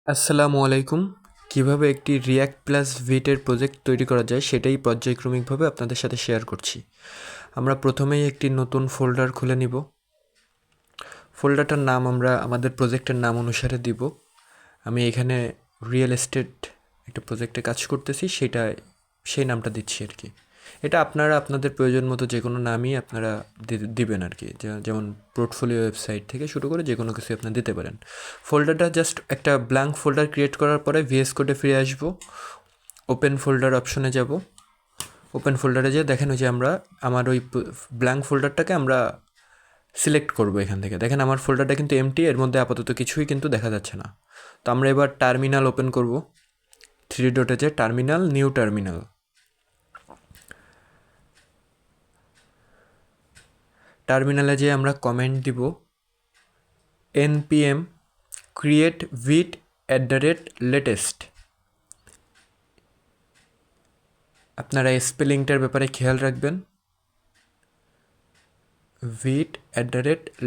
আসসালামু আলাইকুম। কিভাবে একটি রিয়্যাক্ট প্লাস ভিটের প্রজেক্ট তৈরি করা যায় সেটাই পর্যায়ক্রমিকভাবে আপনাদের সাথে শেয়ার করছি। আমরা প্রথমেই একটি নতুন ফোল্ডার খুলে নিব। ফোল্ডারটার নাম আমরা আমাদের প্রজেক্টের নাম অনুসারে দিব। আমি এখানে রিয়েল এস্টেট একটা প্রজেক্টে কাজ করতেছি, সেই নামটা দিচ্ছি আর কি। এটা আপনারা আপনাদের প্রয়োজন মতো যে কোনো নামই আপনারা দিবেন আর কি। যেমন পোর্টফোলিও ওয়েবসাইট থেকে শুরু করে যে কোনো কিছু আপনারা দিতে পারেন। ফোল্ডারটা জাস্ট একটা ব্ল্যাঙ্ক ফোল্ডার ক্রিয়েট করার পরে ভিএস কোডে ফিরে আসব, ওপেন ফোল্ডার অপশনে যাব। ওপেন ফোল্ডারে যেয়ে দেখেন ওই যে আমার ওই ব্ল্যাঙ্ক ফোল্ডারটাকে আমরা সিলেক্ট করব এখান থেকে। দেখেন আমার ফোল্ডারটা কিন্তু এমটি, এর মধ্যে আপাতত কিছুই কিন্তু দেখা যাচ্ছে না। তো আমরা এবার টার্মিনাল ওপেন করব। থ্রি ডটে যে টার্মিনাল, নিউ টার্মিনাল। টার্মিনালে যে আমরা কমেন্ট দিব npm create vit @latest। আপনারা স্পেলিংটার ব্যাপারে খেয়াল রাখবেন। vit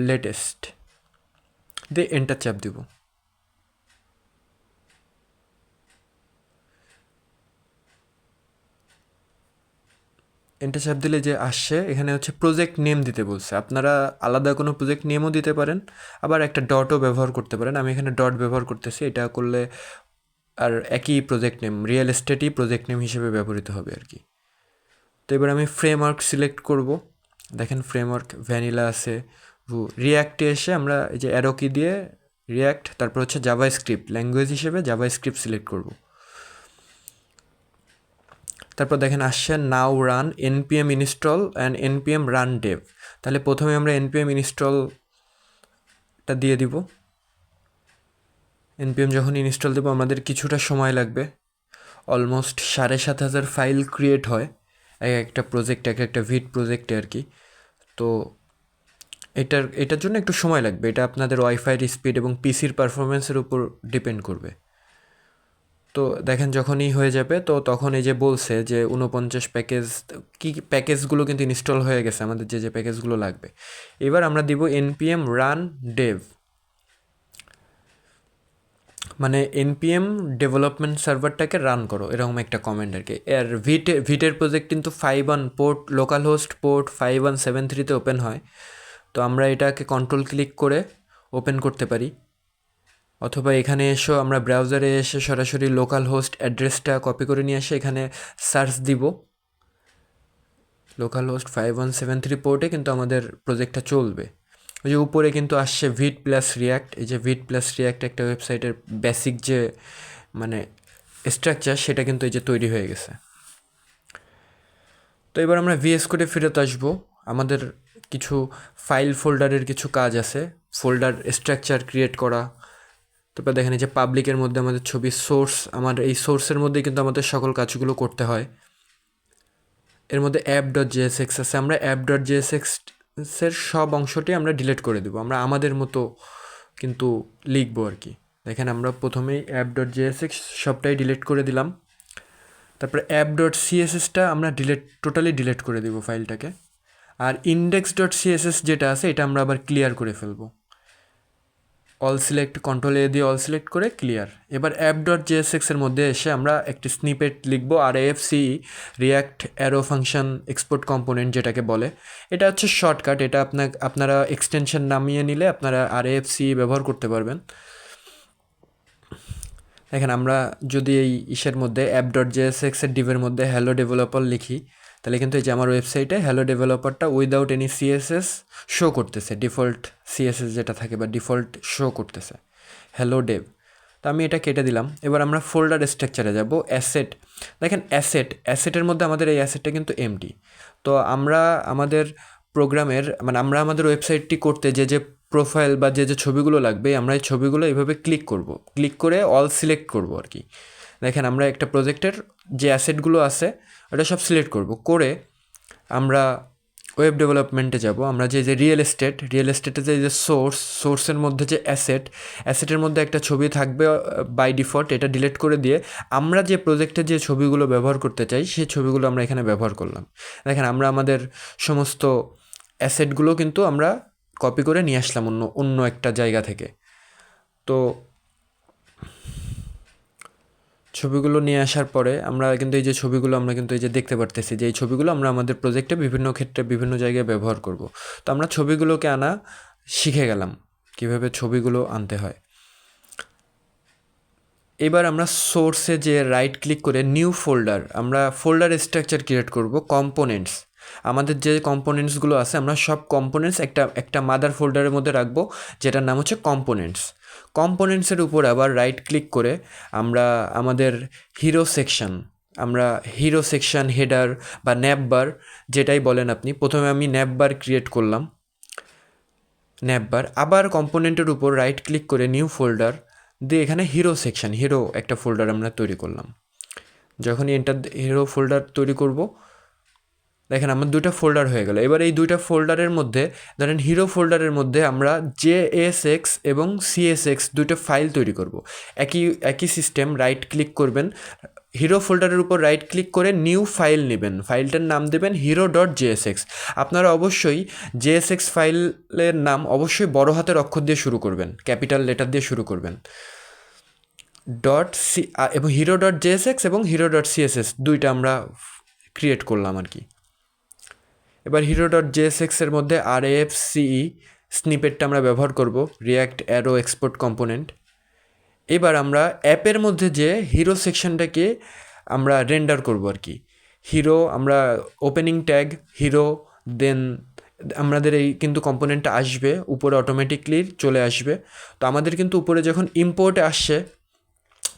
@latest দিয়ে এন্টার চাপ দিব। এন্টার চাপ দিলে যে আসছে এখানে হচ্ছে প্রজেক্ট নেম দিতে বলছে। আপনারা আলাদা কোনো প্রজেক্ট নেমও দিতে পারেন, আবার একটা ডটও ব্যবহার করতে পারেন। আমি এখানে ডট ব্যবহার করতেছি। এটা করলে আর একই প্রজেক্ট নেম, রিয়েল এস্টেটই প্রজেক্ট নেম হিসেবে ব্যবহৃত হবে আর কি। তো এবার আমি ফ্রেমওয়ার্ক সিলেক্ট করব। দেখেন ফ্রেমওয়ার্ক ভ্যানিলা আছে। রিয়্যাক্টে এসে আমরা এই যে অ্যারো কি দিয়ে রিয়্যাক্ট, তারপর হচ্ছে জাভা স্ক্রিপ্ট ল্যাঙ্গুয়েজ হিসেবে জাভা স্ক্রিপ্ট সিলেক্ট করব। তারপর দেখেন আসছে নাও run npm install and npm run Dave. তাহলে প্রথমে আমরা npm ইনস্টলটা দিয়ে দিব। npm যখন ইনস্টল দেবো আমাদের কিছুটা সময় লাগবে। অলমোস্ট 7,500 ফাইল ক্রিয়েট হয় এক একটা প্রজেক্ট, এক একটা ভিট প্রজেক্টে আর কি। তো এটার জন্য একটু সময় লাগবে। এটা আপনাদের ওয়াইফাইয়ের স্পিড এবং পিসির পারফরমেন্সের উপর ডিপেন্ড করবে। তো দেখেন যখনই হয়ে যাবে তো তখন এই যে বলছে যে 49 প্যাকেজ, কি প্যাকেজগুলো কিন্তু ইনস্টল হয়ে গেছে আমাদের যে যে প্যাকেজগুলো লাগবে। এবার আমরা দিব npm রান ডেভ, মানে npm ডেভেলপমেন্ট সার্ভারটাকে রান করো, এরকম একটা কমেন্ট আর কি। আর ভিটের প্রজেক্ট কিন্তু 5.1 পোর্ট, লোকাল হোস্ট পোর্ট 5173-তে ওপেন হয়। তো আমরা এটাকে কন্ট্রোল ক্লিক করে ওপেন করতে পারি, অথবা এখানে এসেও আমরা ব্রাউজারে এসে সরাসরি লোকাল হোস্ট অ্যাড্রেসটা কপি করে নিয়ে এসে এখানে সার্চ দিব। লোকাল হোস্ট 5173 পোর্টে কিন্তু আমাদের প্রজেক্টটা চলবে। ওই যে উপরে কিন্তু আসছে ভিট প্লাস রিয়্যাক্ট। এই যে ভিট প্লাস রিয়্যাক্ট একটা ওয়েবসাইটের বেসিক যে মানে স্ট্রাকচার, সেটা কিন্তু এই যে তৈরি হয়ে গেছে। তো এবার আমরা ভিএস কোডে ফেরত আসবো। আমাদের কিছু ফাইল ফোল্ডারের কিছু কাজ আছে, ফোল্ডার স্ট্রাকচার ক্রিয়েট করা। তারপর দেখেন এই যে পাবলিকের মধ্যে আমাদের ছবি সোর্স, আমার এই সোর্সের মধ্যেই কিন্তু আমাদের সকল কাজগুলো করতে হয়। এর মধ্যে app.jsx আছে, আমরা app.jsx এর সব অংশটি আমরা ডিলিট করে দেবো। আমরা আমাদের মতো কিন্তু লিখবো আর কি। দেখেন আমরা প্রথমেই app.jsx সবটাই ডিলিট করে দিলাম। তারপরে app.cssটা আমরা টোটালি ডিলিট করে দিব ফাইলটাকে। আর index.css যেটা আছে এটা আমরা আবার ক্লিয়ার করে ফেলবো। অল সিলেক্ট, কন্ট্রোল এ দিয়ে অল সিলেক্ট করে ক্লিয়ার। এবার app.jsx এর মধ্যে এসে আমরা একটি স্নিপেট লিখবো, RAFC react arrow function export component যেটাকে বলে। এটা হচ্ছে শর্টকাট, এটা আপনারা এক্সটেনশন নামিয়ে নিলে আপনারা RAFC ব্যবহার করতে পারবেন। দেখেন আমরা যদি এই ইসের মধ্যে app.jsx এর ডিভের মধ্যে হ্যালো ডেভেলপার লিখি, তাহলে কিন্তু এই যে আমার ওয়েবসাইটে হ্যালো ডেভেলপারটা উইদাউট এনি সিএসএস শো করতেছে, ডিফল্ট সিএসএস যেটা থাকে বা ডিফল্ট শো করতেছে হ্যালো ডেভ। তো আমি এটা কেটে দিলাম। এবার আমরা ফোল্ডার স্ট্রাকচারে যাব, অ্যাসেট। দেখেন অ্যাসেটের মধ্যে আমাদের এই অ্যাসেটটা কিন্তু এমটি। তো আমরা আমাদের প্রোগ্রামের মানে আমরা আমাদের ওয়েবসাইটটি করতে যে যে প্রোফাইল বা যে যে ছবিগুলো লাগবে, আমরা এই ছবিগুলো এইভাবে ক্লিক করে অল সিলেক্ট করব আর কি। দেখেন আমরা একটা প্রজেক্টের যে অ্যাসেটগুলো আছে ওটা সব সিলেক্ট করে আমরা ওয়েব ডেভেলপমেন্টে যাব। আমরা যে যে রিয়েল এস্টেটে যে সোর্সের মধ্যে যে অ্যাসেটের মধ্যে একটা ছবি থাকবে বাই ডিফল্ট, এটা ডিলিট করে দিয়ে আমরা যে প্রজেক্টে যে ছবিগুলো ব্যবহার করতে চাই সেই ছবিগুলো আমরা এখানে ব্যবহার করলাম। দেখেন আমরা আমাদের সমস্ত অ্যাসেটগুলো কিন্তু আমরা কপি করে নিয়ে আসলাম অন্য একটা জায়গা থেকে। তো ছবিগুলো নিয়ে আসার পরে আমরা কিন্তু এই যে ছবিগুলো আমরা কিন্তু এই যে দেখতে পারতেছি যে এই ছবিগুলো আমরা আমাদের প্রজেক্টে বিভিন্ন ক্ষেত্রে বিভিন্ন জায়গায় ব্যবহার করব। তো আমরা ছবিগুলোকে আনা শিখে গেলাম কীভাবে ছবিগুলো আনতে হয়। এবার আমরা সোর্সে যে রাইট ক্লিক করে নিউ ফোল্ডার, আমরা ফোল্ডার স্ট্রাকচার ক্রিয়েট করব কম্পোনেন্টস। আমাদের যে কম্পোনেন্টসগুলো আছে আমরা সব কম্পোনেন্টস একটা মাদার ফোল্ডারের মধ্যে রাখবো, যেটার নাম হচ্ছে কম্পোনেন্টস। কম্পোনেন্টসের উপর আবার রাইট ক্লিক করে আমরা আমাদের হিরো সেকশন হেডার বা ন্যাপবার যেটাই বলেন আপনি, প্রথমে আমি ন্যাপবার ক্রিয়েট করলাম, ন্যাপবার। আবার কম্পোনেন্টের উপর রাইট ক্লিক করে নিউ ফোল্ডার দিয়ে এখানে হিরো একটা ফোল্ডার আমরা তৈরি করলাম। যখনই হিরো ফোল্ডার তৈরি করব, দেখেন আমার 2টা ফোল্ডার হয়ে গেল। এবার এই 2টা ফোল্ডারের মধ্যে ধরেন হিরো ফোল্ডারের মধ্যে আমরা JSX এবং CSX 2টা ফাইল তৈরি করব। একই সিস্টেম, রাইট ক্লিক করবেন, হিরো ফোল্ডারের উপর রাইট ক্লিক করে নিউ ফাইল নেবেন, ফাইলটার নাম দেবেন hero.jsx। আপনারা অবশ্যই JSX ফাইলের নাম অবশ্যই বড় হাতের অক্ষর দিয়ে শুরু করবেন, ক্যাপিটাল লেটার দিয়ে শুরু করবেন। এবং hero.jsx এবং hero.css 2টা আমরা ক্রিয়েট করলাম আর কি। এবার hero.jsx এর মধ্যে RAFCE স্নিপেটটা আমরা ব্যবহার করব, রিয়াক্ট অ্যারো এক্সপোর্ট কম্পোনেন্ট। এবার আমরা অ্যাপের মধ্যে যে হিরো সেকশনটাকে আমরা রেন্ডার করব আর কি। হিরো আমরা ওপেনিং ট্যাগ হিরো, দেন আমাদের এই কিন্তু কম্পোনেন্টটা আসবে উপরে, অটোমেটিকলি চলে আসবে। তো আমাদের কিন্তু উপরে যখন ইম্পোর্টে আসছে,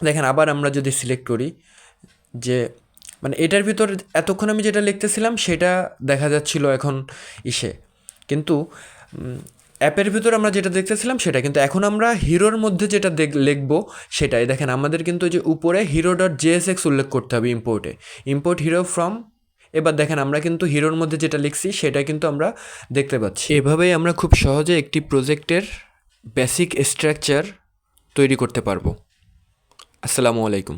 দেখেন আবার আমরা যদি সিলেক্ট করি যে মানে এটার ভিতর এতক্ষণ আমি যেটা লিখতেছিলাম সেটা দেখা যাচ্ছিল এখন কিন্তু অ্যাপের ভিতর আমরা যেটা দেখতেছিলাম সেটা, কিন্তু এখন আমরা হিরোর মধ্যে যেটা লিখবো সেটাই। দেখেন আমাদের কিন্তু যে উপরে hero.jsx উল্লেখ করতে হবে ইম্পোর্ট হিরো ফ্রম। এবার দেখেন আমরা কিন্তু হিরোর মধ্যে যেটা লিখছি সেটা কিন্তু আমরা দেখতে পাচ্ছি। এভাবেই আমরা খুব সহজে একটি প্রজেক্টের বেসিক স্ট্রাকচার তৈরি করতে পারবো। আসসালামু আলাইকুম।